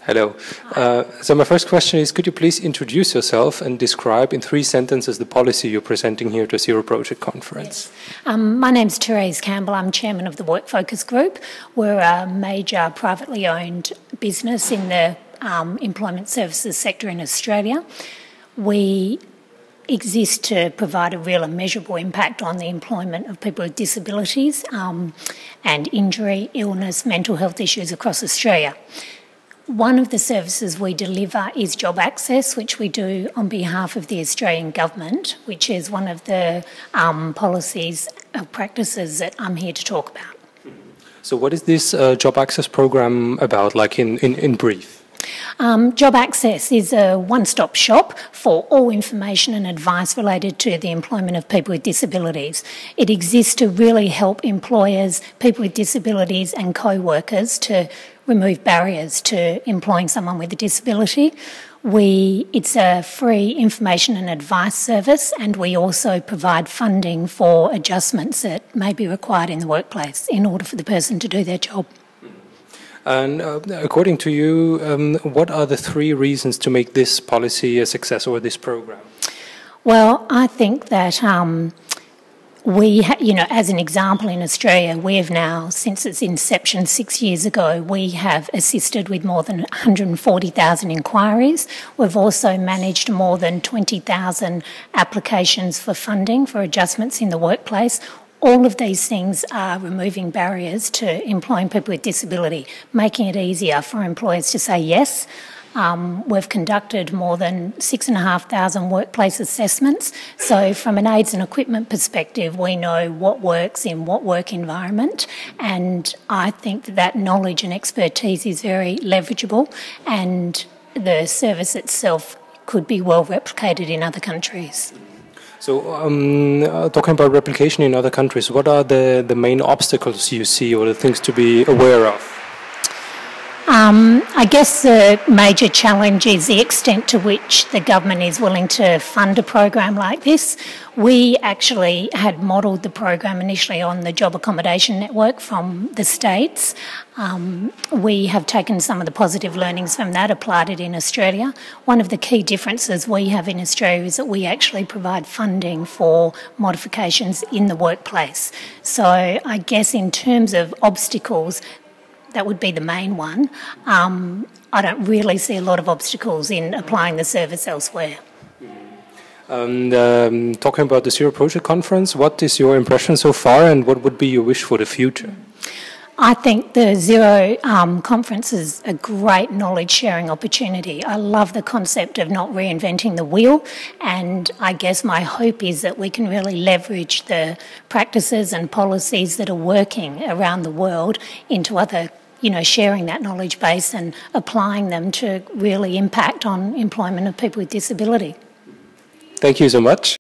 Hello. So my first question is, could you please introduce yourself and describe in 3 sentences the policy you're presenting here at the Zeroproject conference? Yes. My name's Therese Campbell. I'm chairman of the Work Focus Group. We're a major privately owned business in the employment services sector in Australia. We exist to provide a real and measurable impact on the employment of people with disabilities and injury, illness, mental health issues across Australia. One of the services we deliver is JobAccess, which we do on behalf of the Australian Government, which is one of the policies or practices that I'm here to talk about. So what is this JobAccess Programme about, like in brief? JobAccess is a one-stop shop for all information and advice related to the employment of people with disabilities. It exists to really help employers, people with disabilities and co-workers to remove barriers to employing someone with a disability. It's a free information and advice service, and we also provide funding for adjustments that may be required in the workplace in order for the person to do their job. And according to you, what are the 3 reasons to make this policy a success, or this program? Well, I think that as an example in Australia, we have now, since its inception 6 years ago, we have assisted with more than 140,000 inquiries. We've also managed more than 20,000 applications for funding for adjustments in the workplace. All of these things are removing barriers to employing people with disability, making it easier for employers to say yes. We've conducted more than 6,500 workplace assessments. So from an aids and equipment perspective, we know what works in what work environment. And I think that knowledge and expertise is very leverageable, and the service itself could be well replicated in other countries. So, talking about replication in other countries, what are the main obstacles you see, or the things to be aware of? I guess the major challenge is the extent to which the government is willing to fund a program like this. We actually had modelled the program initially on the Job Accommodation Network from the States. We have taken some of the positive learnings from that, applied it in Australia. One of the key differences we have in Australia is that we actually provide funding for modifications in the workplace. So I guess in terms of obstacles, that would be the main one. I don't really see a lot of obstacles in applying the service elsewhere. And talking about the Zeroproject conference, what is your impression so far, and what would be your wish for the future? I think the Zero conference is a great knowledge-sharing opportunity. I love the concept of not reinventing the wheel, and I guess my hope is that we can really leverage the practices and policies that are working around the world into other, sharing that knowledge base and applying them to really impact on employment of people with disability. Thank you so much.